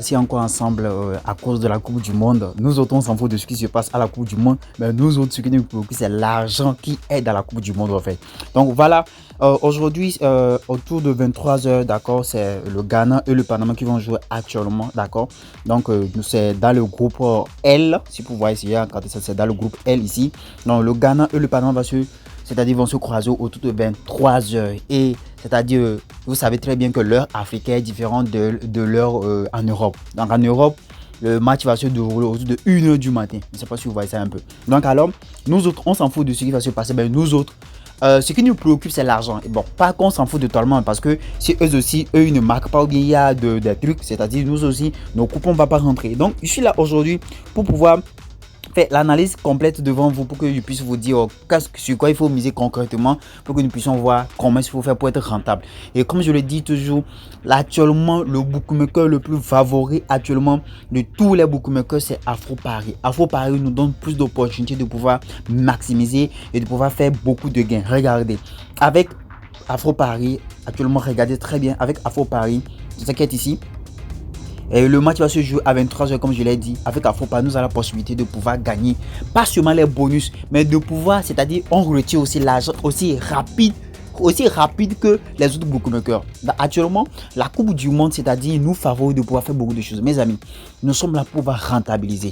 Si encore ensemble à cause de la Coupe du Monde. Nous autres, on s'en fout de ce qui se passe à la Coupe du Monde. Mais nous autres, ce qui nous préoccupe, c'est l'argent qui est dans la Coupe du Monde, en fait. Donc voilà, aujourd'hui, autour de 23 h, d'accord, c'est le Ghana et le Panama qui vont jouer actuellement, d'accord. Donc c'est dans le groupe L, si vous voyez ici, c'est dans le groupe L ici. Donc le Ghana et le Panama vont se croiser autour de 23 h. Et c'est-à-dire, vous savez très bien que l'heure africaine est différente de l'heure en Europe. Donc en Europe, le match va se dérouler autour de 1 h du matin. Je ne sais pas si vous voyez ça un peu. Donc alors, nous autres, on s'en fout de ce qui va se passer. Mais nous autres, ce qui nous préoccupe, c'est l'argent. Et bon, pas qu'on s'en fout totalement, parce que si eux aussi, ils ne marquent pas ou bien il y a des trucs, c'est-à-dire nous aussi, nos coupons ne vont pas rentrer. Donc, je suis là aujourd'hui pour pouvoir faire l'analyse complète devant vous pour que je puisse vous dire sur quoi il faut miser concrètement pour que nous puissions voir comment il faut faire pour être rentable. Et comme je le dis toujours, actuellement, le bookmaker le plus favori actuellement de tous les bookmakers, c'est Afro-Pari. Afro-Pari nous donne plus d'opportunités de pouvoir maximiser et de pouvoir faire beaucoup de gains. Regardez, avec Afro-Pari, actuellement, regardez très bien, avec Afro-Pari, c'est ce qui est ici. Et le match va se jouer à 23 h comme je l'ai dit. Avec Afro-Pari, nous avons la possibilité de pouvoir gagner pas seulement les bonus, mais de pouvoir, c'est-à-dire on retire aussi l'argent aussi rapide que les autres bookmakers. Actuellement, la Coupe du Monde, c'est-à-dire nous favorise de pouvoir faire beaucoup de choses. Mes amis, nous sommes là pour pouvoir rentabiliser,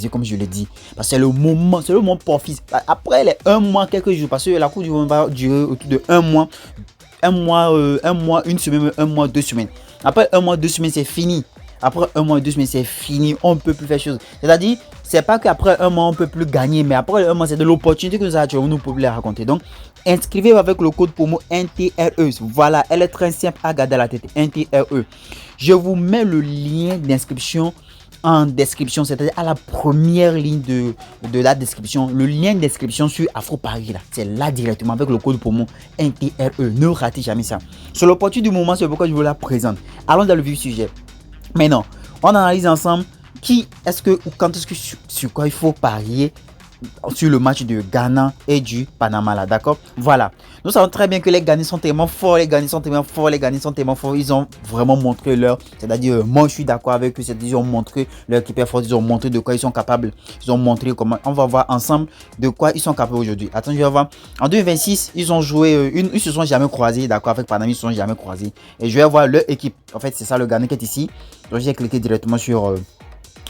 comme je l'ai dit. Parce que c'est le moment profit. Après les 1 mois, quelques jours, parce que la Coupe du Monde va durer autour de 1 mois. 1 semaine, 1 mois, 2 semaines. Après 1 mois, 2 semaines, c'est fini. Après 1 mois, 2 semaines, c'est fini. On ne peut plus faire chose. C'est-à-dire, c'est pas qu'après 1 mois, on ne peut plus gagner, mais après 1 mois, c'est de l'opportunité que nous avons, nous pouvons les raconter. Donc, inscrivez-vous avec le code promo NTRE. Voilà, elle est très simple à garder à la tête. NTRE. Je vous mets le lien d'inscription en description, c'est-à-dire à la première ligne de la description, le lien d'inscription sur Afro-Pari là, c'est là directement avec le code promo NTRE. Ne ratez jamais ça. C'est l'opportunité du moment, c'est pourquoi je vous la présente. Allons dans le vif du sujet. Maintenant, on analyse ensemble quand est-ce que sur quoi il faut parier sur le match de Ghana et du Panama là, d'accord. Voilà, nous savons très bien que les Ghanéens sont tellement forts, ils ont vraiment montré c'est-à-dire moi je suis d'accord avec eux, c'est-à-dire ils ont montré leur équipe est forte, ils ont montré de quoi ils sont capables, ils ont montré comment. On va voir ensemble de quoi ils sont capables aujourd'hui. Attends, je vais voir. En 2026, ils ont joué ils se sont jamais croisés, d'accord, avec Panama, ils se sont jamais croisés. Et je vais voir leur équipe. En fait, c'est ça le Ghana qui est ici. Donc j'ai cliqué directement sur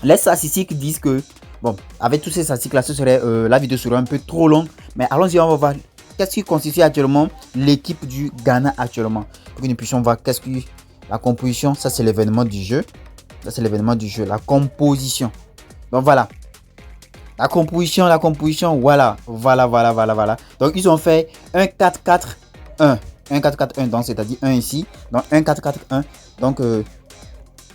les statistiques disent que bon, avec tous ces statistiques là, la vidéo serait un peu trop longue, mais allons-y, on va voir qu'est-ce qui constitue actuellement l'équipe du Ghana actuellement, pour que nous puissions voir qu'est-ce que la composition. Ça c'est l'événement du jeu, la composition. Donc voilà, la composition, voilà. Donc ils ont fait un 4-4-1, donc c'est-à-dire 1 ici, donc 1-4-4-1. Donc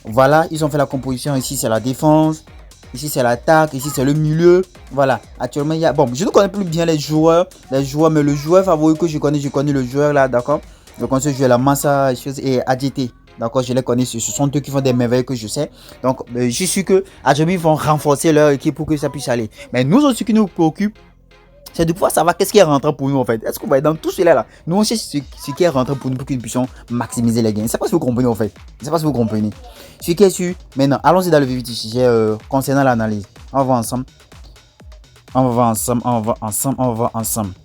voilà, ils ont fait la composition. Ici c'est la défense, ici c'est l'attaque, ici c'est le milieu. Voilà, actuellement il y a, bon, je ne connais plus bien les joueurs, mais le joueur favori que je connais le joueur là, d'accord. Donc on se joue la Massa et ADT, d'accord, je les connais, ce sont eux qui font des merveilles que je sais. Donc je suis que actuellement ils vont renforcer leur équipe pour que ça puisse aller. Mais nous aussi, ce qui nous préoccupe, c'est de pouvoir savoir qu'est-ce qui est rentrant pour nous en fait. Est-ce qu'on va être dans tout cela là? Nous on sait ce qui est rentrant pour nous pour que nous puissions maximiser les gains. Je ne sais pas si vous comprenez en fait. Je ne sais pas si vous comprenez. Ce qui est sûr, maintenant, allons-y dans le vif du sujet concernant l'analyse. On va voir ensemble.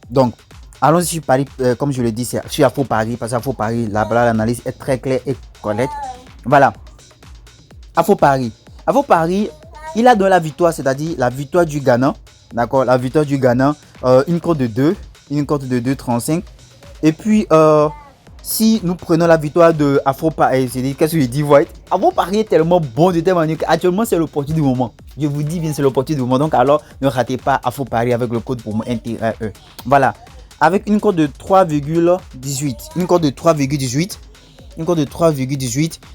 Donc, allons-y sur Paris, comme je le dis, c'est sur Afro-Pari, parce qu'Afro-Pari, l'analyse est très claire et correcte. Voilà. Afro-Pari, il a donné la victoire, c'est-à-dire la victoire du Ghana. D'accord, la victoire du Ghana, une cote de 2,35. Et puis, si nous prenons la victoire de Afro-Pari, c'est-à-dire qu'est-ce que je dis, White, Afro-Pari est tellement bon de telle manière qu'actuellement c'est l'opportunité du moment. Je vous dis bien, c'est l'opportunité du moment. Donc alors, ne ratez pas Afro-Pari avec le code pour moi NTRE. Voilà, avec une cote de 3,18. Une cote de 3,18.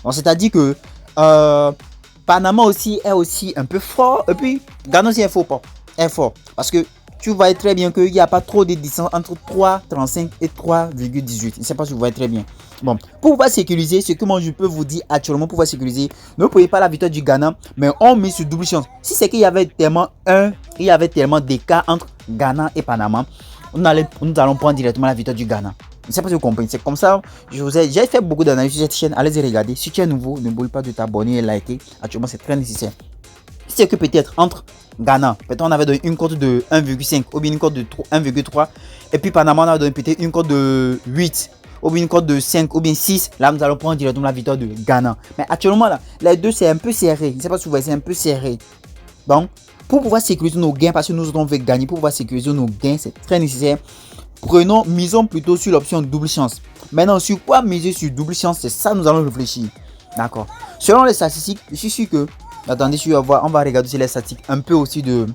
Donc c'est-à-dire que Panama aussi est aussi un peu fort. Et puis, Ghana aussi est fort. Parce que tu vois très bien qu'il n'y a pas trop de distance entre 3,35 et 3,18. Je ne sais pas si vous voyez très bien. Bon, pour pouvoir sécuriser, ce que moi je peux vous dire actuellement, pour pouvoir sécuriser, ne prenez pas la victoire du Ghana, mais on met sur double chance. Si c'est qu'il y avait tellement d'écart entre Ghana et Panama, nous allons prendre directement la victoire du Ghana. Je ne sais pas si vous comprenez. C'est comme ça. J'ai fait beaucoup d'analyses sur cette chaîne. Allez-y regarder. Si tu es nouveau, n'oublie pas de t'abonner et liker. Actuellement, c'est très nécessaire. C'est que peut-être entre Ghana, peut-être on avait donné une cote de 1,5 ou bien une cote de 1,3. Et puis Panama, on a donné peut-être une cote de 8 ou bien une cote de 5 ou bien 6. Là, nous allons prendre directement la victoire de Ghana. Mais actuellement, là, les deux, c'est un peu serré. Je ne sais pas si vous voyez, c'est un peu serré. Donc, pour pouvoir sécuriser nos gains, parce que nous on veut gagner, pour pouvoir sécuriser nos gains, c'est très nécessaire. Misons plutôt sur l'option double chance. Maintenant, sur quoi miser sur double chance? C'est ça nous allons réfléchir. D'accord. Selon les statistiques, je suis sûr que, attendez, on va regarder aussi les statistiques un peu aussi de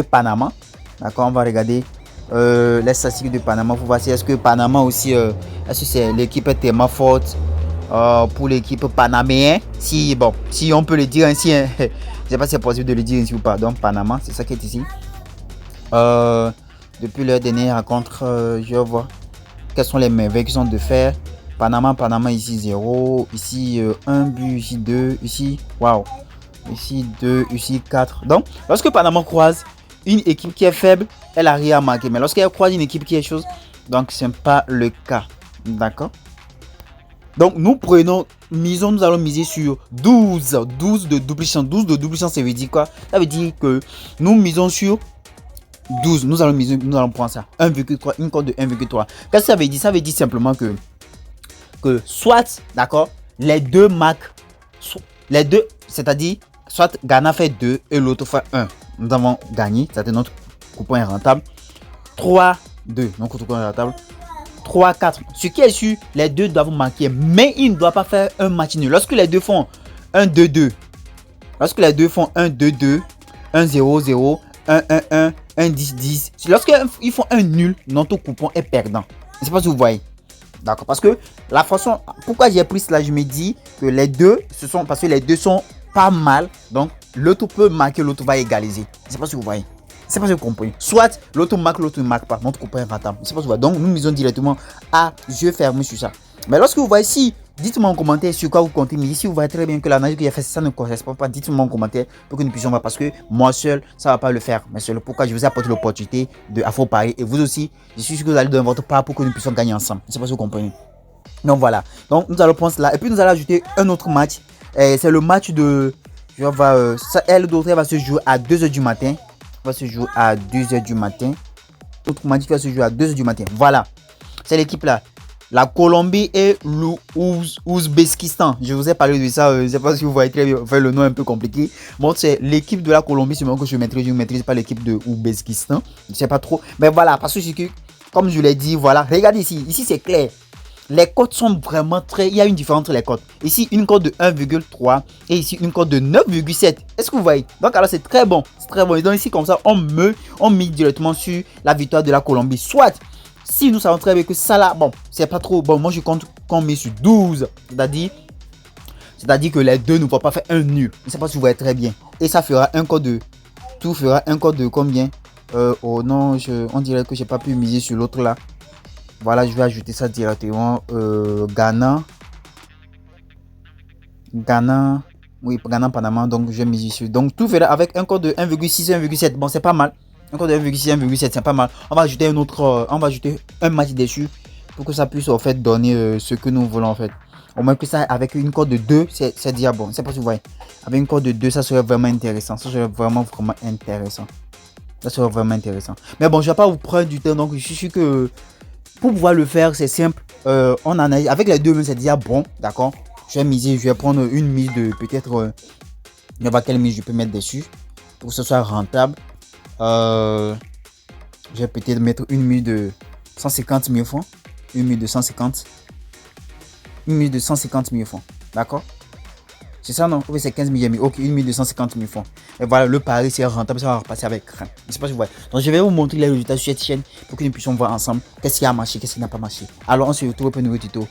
Panama. D'accord, on va regarder les statistiques de Panama pour voir si est-ce que Panama aussi, est-ce que c'est l'équipe est tellement forte pour l'équipe panaméenne. Si on peut le dire ainsi, hein. Je ne sais pas si c'est possible de le dire ainsi ou pas. Donc Panama, c'est ça qui est ici. Depuis leur dernière rencontre, je vais voir quelles sont les merveilles qu'ils ont de faire. Panama ici 0, ici 1 but, ici 2, ici, waouh, ici 2, ici 4. Donc, lorsque Panama croise une équipe qui est faible, elle arrive à marquer. Mais lorsqu'elle croise une équipe qui est chose, donc ce n'est pas le cas. D'accord. Donc, nous allons miser sur 12 de double chance. 12 de double chance, ça veut dire quoi? Ça veut dire que nous misons sur 12, nous allons prendre ça, 1,3, une cote de 1,3. Qu'est-ce que ça veut dire? Ça veut dire simplement que soit, d'accord, les deux marquent, les deux, c'est-à-dire, soit Ghana fait 2 et l'autre fait 1. Nous avons gagné, c'est-à-dire notre coupon est rentable. 3, 2, notre coupon est rentable. 3, 4. Ce qui est sûr, les deux doivent marquer, mais ils ne doivent pas faire un match nul. Lorsque les deux font 1, 2, 2, lorsque les deux font 1, 2, 2, 1, 0, 0, 1, 1, 1, 1, 10, 10. Lorsqu'ils font un nul, notre coupon est perdant. Je ne sais pas si vous voyez. D'accord. Parce que la façon, pourquoi j'ai pris cela, je me dis que les deux, parce que les deux sont pas mal. Donc, l'autre peut marquer, l'autre va égaliser. Je ne sais pas si vous voyez. Je ne sais pas si vous comprenez. Soit l'autre marque, l'autre ne marque pas. Notre coupon est rentable. Je ne sais pas si vous voyez. Donc, nous misons directement à yeux fermés sur ça. Mais lorsque vous voyez, si, dites-moi en commentaire sur quoi vous comptez. Mais si vous voyez très bien que l'analyse que j'ai fait, ça ne correspond pas, dites-moi en commentaire pour que nous puissions voir. Parce que moi seul, ça ne va pas le faire. Mais c'est pourquoi je vous ai apporté l'opportunité de Afro Paris. Et vous aussi, je suis sûr que vous allez donner votre part pour que nous puissions gagner ensemble. Je ne sais pas si vous comprenez. Donc voilà. Donc nous allons prendre cela. Et puis nous allons ajouter un autre match. C'est le match de. Elle va se jouer à 2h du matin. Va se jouer à 2h du matin. L'autre match qui va se jouer à 2h du matin. Voilà. C'est l'équipe là. La Colombie et l'Ouzbékistan. Je vous ai parlé de ça. Je ne sais pas si vous voyez très bien. Enfin, le nom est un peu compliqué. Bon, c'est l'équipe de la Colombie. C'est moi que je maîtrise. Je ne maîtrise pas l'équipe de l'Ouzbékistan. Je ne sais pas trop. Mais voilà. Parce que, comme je l'ai dit, voilà. Regardez ici. Ici, c'est clair. Les cotes sont vraiment très... Il y a une différence entre les cotes. Ici, une cote de 1,3 et ici, une cote de 9,7. Est-ce que vous voyez? Donc, alors, c'est très bon. C'est très bon. Et donc, ici, comme ça, on mise directement sur la victoire de la Colombie. Soit, si nous savons très bien que ça là, bon, c'est pas trop bon. Moi, je compte qu'on met sur 12. C'est-à-dire que les deux ne vont pas faire un nul. Je ne sais pas si vous voyez très bien. Et ça fera un code de... Tout fera un code de combien? Oh non, on dirait que j'ai pas pu miser sur l'autre là. Voilà, je vais ajouter ça directement. Ghana, oui, Ghana, Panama. Donc, je vais miser sur. Donc, tout fera avec un code de 1,6, 1,7. Bon, c'est pas mal. Un code de 1,6, 1,7, c'est pas mal. On va ajouter on va ajouter un match dessus pour que ça puisse en fait donner ce que nous voulons en fait. Au moins que ça, avec une cote de 2, c'est déjà bon. C'est pas si vous voyez. Avec une cote de 2, ça serait vraiment intéressant. Ça serait vraiment intéressant. Ça serait vraiment intéressant. Mais bon, je vais pas vous prendre du temps. Donc, je suis sûr que. Pour pouvoir le faire, c'est simple. On analyse avec les deux, c'est déjà bon, d'accord. Je vais miser, je vais prendre une mise de peut-être. Je vais voir quelle mise je peux mettre dessus pour que ce soit rentable. Je vais peut-être mettre une mise de 150 000 francs. Une mise de 150. Une mise de 150 000 francs, d'accord. C'est ça, non? Oui, c'est 15 000. Ok, une mise de 150 000 francs. Et voilà, le pari, c'est rentable. Ça va repasser avec rien. Je ne sais pas si vous voyez. Donc, je vais vous montrer les résultats sur cette chaîne pour que nous puissions voir ensemble qu'est-ce qui a marché, qu'est-ce qui n'a pas marché. Alors, on se retrouve pour un nouveau tuto.